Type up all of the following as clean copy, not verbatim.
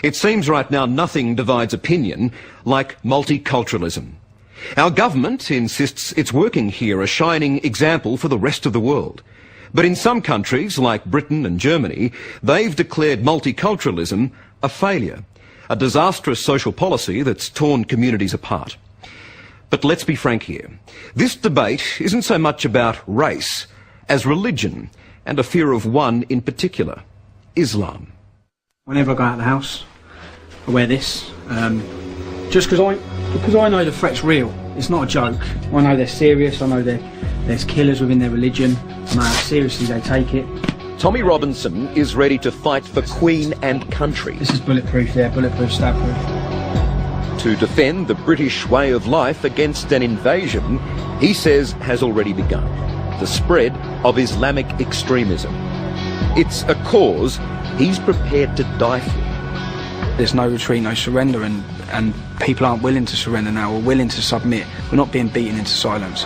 It seems right now nothing divides opinion like multiculturalism. Our government insists it's working here, a shining example for the rest of the world. But in some countries, like Britain and Germany, they've declared multiculturalism a failure, a disastrous social policy that's torn communities apart. But let's be frank here. This debate isn't so much about race as religion and a fear of one in particular, Islam. Whenever I go out of the house, I wear this, just because I know the threat's real. It's not a joke. I know they're serious. I know there's killers within their religion. I know how seriously they take it. Tommy Robinson is ready to fight for Queen and country. This is bulletproof, yeah, bulletproof, stab-proof. To defend the British way of life against an invasion he says has already begun. The spread of Islamic extremism. It's a cause he's prepared to die for. There's no retreat, no surrender, and people aren't willing to surrender now, or willing to submit. We're not being beaten into silence.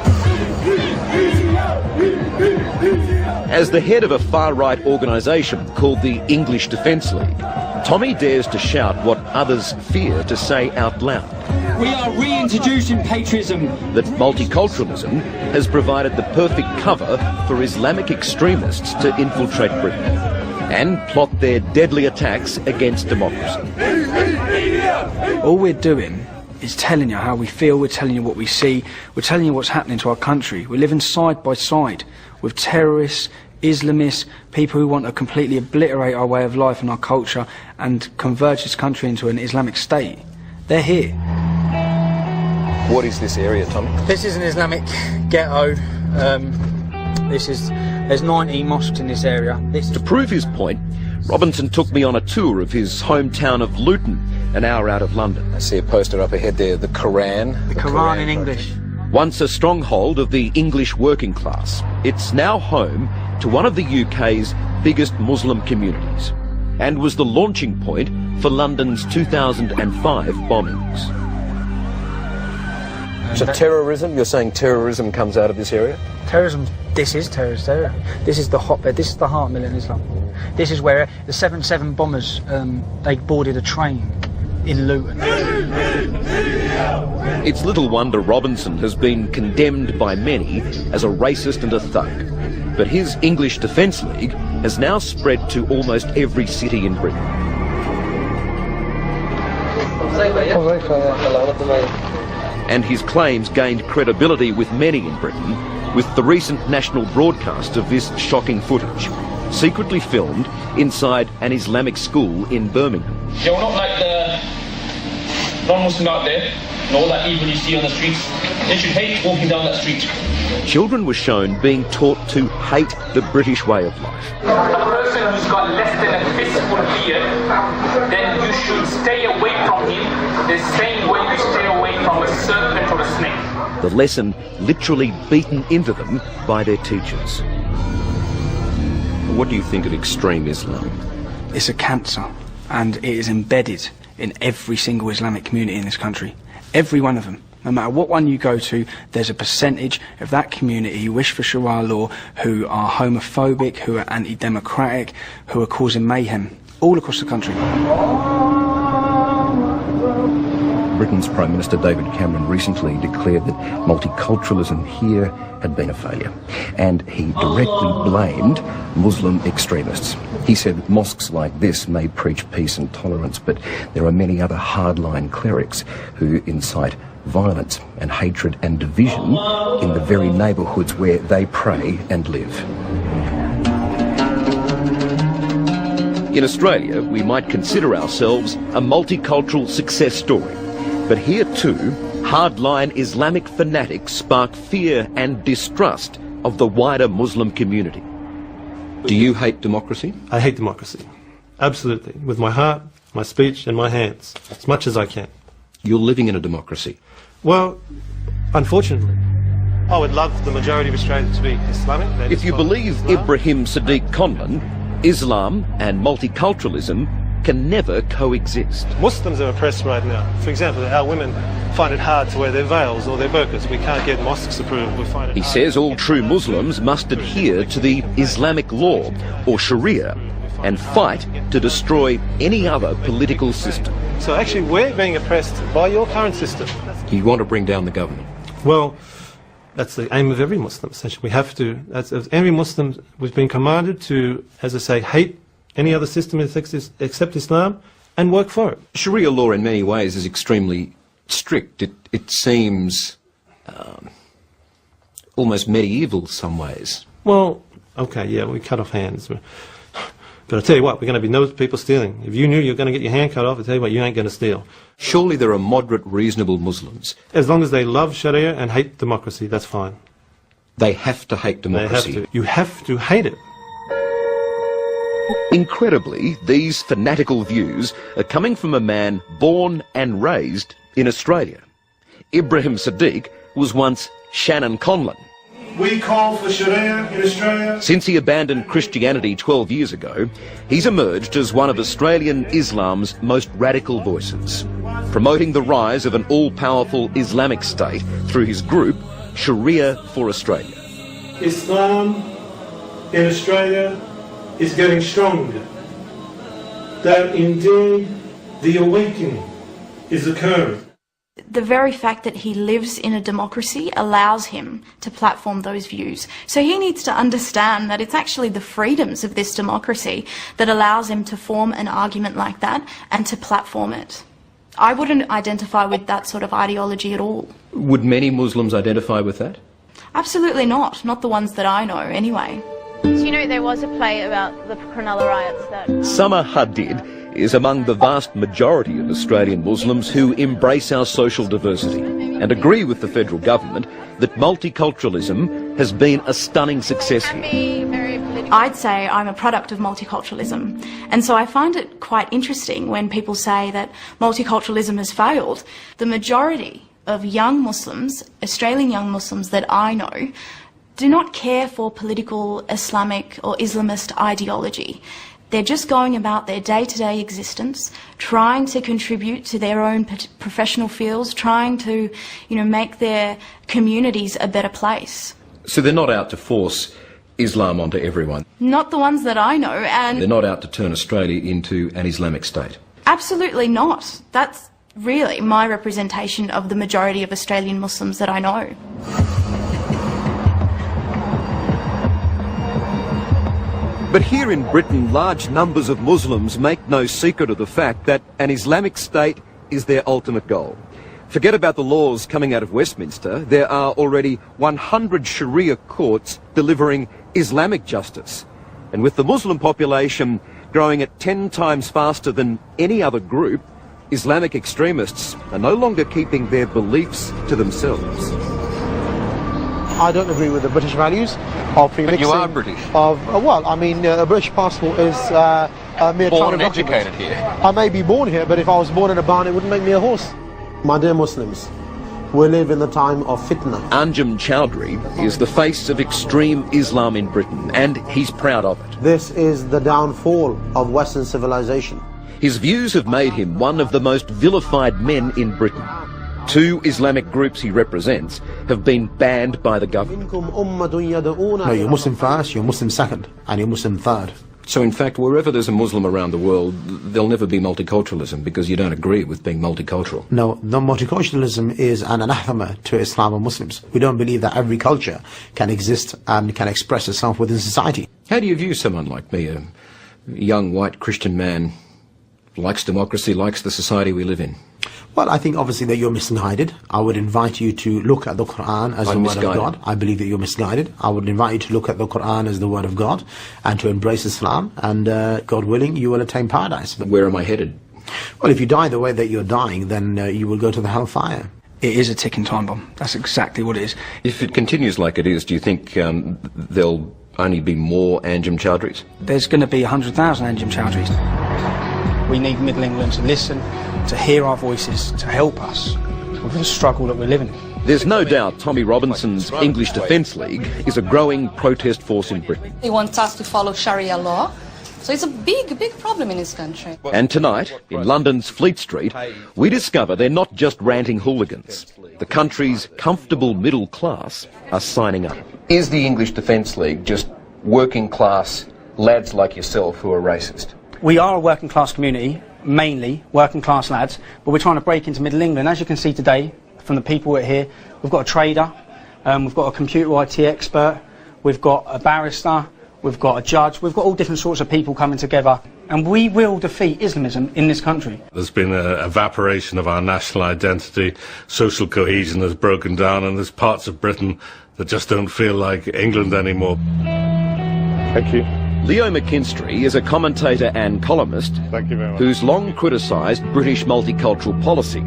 As the head of a far-right organisation called the English Defence League, Tommy dares to shout what others fear to say out loud. We are reintroducing patriotism. That multiculturalism has provided the perfect cover for Islamic extremists to infiltrate Britain and plot their deadly attacks against democracy. All we're doing is telling you how we feel, we're telling you what we see, we're telling you what's happening to our country. We're living side by side with terrorists, Islamists, people who want to completely obliterate our way of life and our culture and converge this country into an Islamic state. They're here. What is this area, Tommy? This is an Islamic ghetto. There's 19 mosques in this area. To prove his point, Robinson took me on a tour of his hometown of Luton, an hour out of London. I see a poster up ahead there, the Quran. The Quran in English. Once a stronghold of the English working class, it's now home to one of the UK's biggest Muslim communities, and was the launching point for London's 2005 bombings. So terrorism, you're saying terrorism comes out of this area? Terrorism, this is terrorist area. This is the hotbed, this is the heartmill in Islam. This is where the 7/7 bombers, they boarded a train in Luton. It's little wonder Robinson has been condemned by many as a racist and a thug. But his English Defence League has now spread to almost every city in Britain. And his claims gained credibility with many in Britain, with the recent national broadcast of this shocking footage, secretly filmed inside an Islamic school in Birmingham. Yeah, we're not like the non-Muslim out there, and all that evil you see on the streets. They should hate walking down that street. Children were shown being taught to hate the British way of life. A person who's got less than a fistful of beer, then you should stay away from him the same way you stay away from a serpent or a snake. The lesson literally beaten into them by their teachers. What do you think of extreme Islam? It's a cancer, and it is embedded in every single Islamic community in this country. Every one of them. No matter what one you go to, there's a percentage of that community who wish for Sharia law, who are homophobic, who are anti-democratic, who are causing mayhem all across the country. Britain's Prime Minister David Cameron recently declared that multiculturalism here had been a failure, and he directly blamed Muslim extremists. He said that mosques like this may preach peace and tolerance, but there are many other hardline clerics who incite violence and hatred and division in the very neighbourhoods where they pray and live. In Australia, we might consider ourselves a multicultural success story. But here too, hardline Islamic fanatics spark fear and distrust of the wider Muslim community. Do you hate democracy? I hate democracy. Absolutely. With my heart, my speech and my hands. As much as I can. You're living in a democracy. Well, unfortunately. I would love the majority of Australians to be Islamic. If you believe Ibrahim Sadiq Conlon, Islam and multiculturalism can never coexist. Muslims are oppressed right now. For example, our women find it hard to wear their veils or their burqas. We can't get mosques approved. We find it He says all true Muslims must adhere to the Islamic law, or Sharia, and fight to destroy any other political system. So actually we're being oppressed by your current system. You want to bring down the government? Well, that's the aim of every Muslim, essentially. We have to, as every Muslim, we've been commanded to, as I say, hate any other system except Islam and work for it. Sharia law in many ways is extremely strict. It seems almost medieval some ways. Well, okay, yeah, we cut off hands. But I tell you what, we're going to be no people stealing. If you knew you were going to get your hand cut off, I tell you what, you ain't going to steal. Surely there are moderate, reasonable Muslims. As long as they love Sharia and hate democracy, that's fine. They have to hate democracy. They have to. You have to hate it. Incredibly, these fanatical views are coming from a man born and raised in Australia. Ibrahim Sadiq was once Shannon Conlon. We call for Sharia in Australia. Since he abandoned Christianity 12 years ago, he's emerged as one of Australian Islam's most radical voices, promoting the rise of an all-powerful Islamic state through his group, Sharia for Australia. Islam in Australia is getting stronger. That indeed the awakening is occurring. The very fact that he lives in a democracy allows him to platform those views. So he needs to understand that it's actually the freedoms of this democracy that allows him to form an argument like that and to platform it. I wouldn't identify with that sort of ideology at all. Would many Muslims identify with that? Absolutely not. Not the ones that I know, anyway. So you know there was a play about the Cronulla riots that... Summer Hadid is among the vast majority of Australian Muslims who embrace our social diversity and agree with the federal government that multiculturalism has been a stunning success here. I'd say I'm a product of multiculturalism, and so I find it quite interesting when people say that multiculturalism has failed. The majority of young Muslims, Australian young Muslims that I know, do not care for political Islamic or Islamist ideology. They're just going about their day-to-day existence, trying to contribute to their own professional fields, trying to, make their communities a better place. So they're not out to force Islam onto everyone? Not the ones that I know, and... They're not out to turn Australia into an Islamic state? Absolutely not. That's really my representation of the majority of Australian Muslims that I know. But here in Britain, large numbers of Muslims make no secret of the fact that an Islamic state is their ultimate goal. Forget about the laws coming out of Westminster. There are already 100 Sharia courts delivering Islamic justice. And with the Muslim population growing at 10 times faster than any other group, Islamic extremists are no longer keeping their beliefs to themselves. I don't agree with the British values of premixing. But you are British. A British passport is a mere born and document. educated here. I may be born here, but if I was born in a barn, it wouldn't make me a horse. My dear Muslims, we live in the time of fitna. Anjem Chowdhury is the face of extreme Islam in Britain, and he's proud of it. This is the downfall of Western civilization. His views have made him one of the most vilified men in Britain. 2 Islamic groups he represents have been banned by the government. No, you're Muslim first, you're Muslim second, and you're Muslim third. So in fact, wherever there's a Muslim around the world, there'll never be multiculturalism because you don't agree with being multicultural. No, multiculturalism is an anathema to Islam and Muslims. We don't believe that every culture can exist and can express itself within society. How do you view someone like me, a young white Christian man, likes democracy, likes the society we live in? Well, I think obviously that you're misguided. I would invite you to look at the Quran as the word of God. I believe that you're misguided. I would invite you to look at the Quran as the word of God and to embrace Islam, and God willing, you will attain paradise. Where am I headed? Well, if you die the way that you're dying, then you will go to the hellfire. It is a ticking time bomb. That's exactly what it is. If it continues like it is, do you think there'll only be more Anjem Chowdhurys? There's going to be 100,000 Anjem Chowdhurys. We need Middle England to listen, to hear our voices, to help us with the struggle that we're living in. There's no doubt Tommy Robinson's English Defence League is a growing protest force in Britain. They want us to follow Sharia law, so it's a big, big problem in this country. And tonight, in London's Fleet Street, we discover they're not just ranting hooligans. The country's comfortable middle class are signing up. Is the English Defence League just working class lads like yourself who are racist? We are a working class community, mainly working class lads, but we're trying to break into Middle England. As you can see today, from the people who are here, we've got a trader, we've got a computer IT expert, we've got a barrister, we've got a judge, we've got all different sorts of people coming together, and we will defeat Islamism in this country. There's been an evaporation of our national identity, social cohesion has broken down, and there's parts of Britain that just don't feel like England anymore. Thank you. Leo McKinstry is a commentator and columnist Thank you very much. who's long criticised British multicultural policy,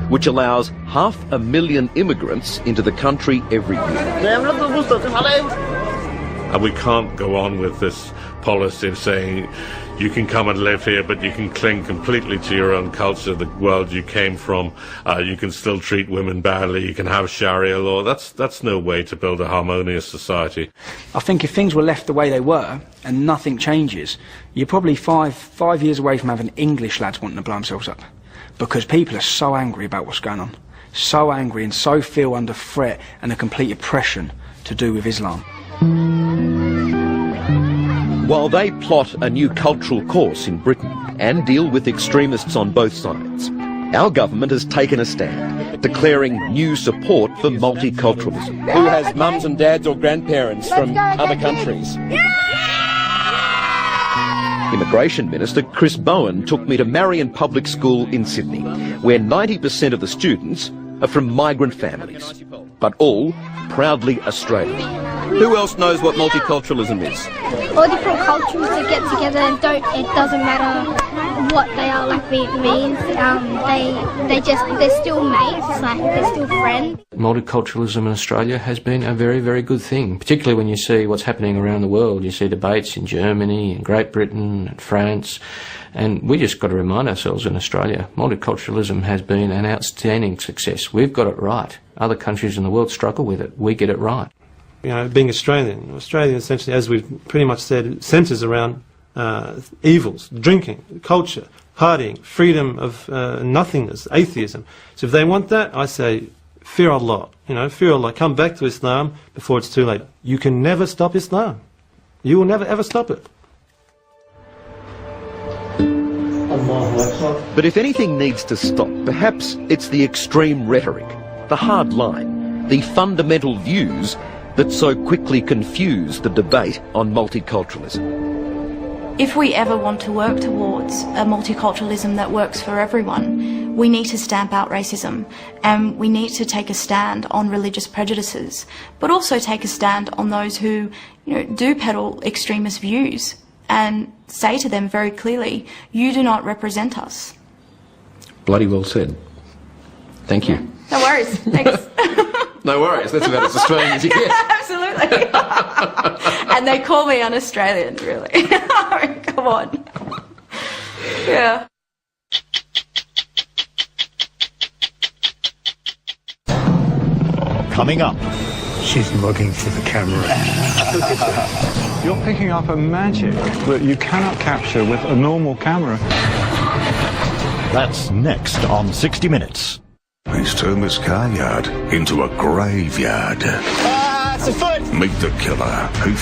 which allows 500,000 immigrants into the country every year. And we can't go on with this policy of saying you can come and live here, but you can cling completely to your own culture, the world you came from. You can still treat women badly. You can have Sharia law. That's no way to build a harmonious society. I think if things were left the way they were and nothing changes, you're probably five years away from having English lads wanting to blow themselves up, because people are so angry about what's going on, so angry and so feel under threat and a complete oppression to do with Islam. While they plot a new cultural course in Britain and deal with extremists on both sides, our government has taken a stand, declaring new support for multiculturalism. Who has mums and dads or grandparents from other countries? Immigration Minister Chris Bowen took me to Marion Public School in Sydney, where 90% of the students are from migrant families, but all proudly Australian. Who else knows what multiculturalism is? All different cultures that get together and it doesn't matter what they are, like it means, they're still mates, like they're still friends. Multiculturalism in Australia has been a very, very good thing, particularly when you see what's happening around the world. You see debates in Germany, in Great Britain, and France, and we just got to remind ourselves in Australia, multiculturalism has been an outstanding success. We've got it right. Other countries in the world struggle with it. We get it right. You know, being Australian essentially, as we've pretty much said, centres around evils, drinking, culture, partying, freedom of nothingness, atheism. So if they want that, I say, fear Allah. You know, fear Allah. Come back to Islam before it's too late. You can never stop Islam. You will never ever stop it. But if anything needs to stop, perhaps it's the extreme rhetoric, the hard line, the fundamental views that so quickly confuse the debate on multiculturalism. If we ever want to work towards a multiculturalism that works for everyone, we need to stamp out racism, and we need to take a stand on religious prejudices, but also take a stand on those who, do peddle extremist views, and say to them very clearly, you do not represent us. Bloody well said. Thank you. No worries. Thanks. No worries. That's about as Australian as you get. Absolutely. And they call me un-Australian, really. Come on. Yeah. Coming up. She's looking for the camera. You're picking up a magic that you cannot capture with a normal camera. That's next on 60 Minutes. He's turned this car yard into a graveyard. It's a foot! Meet the killer who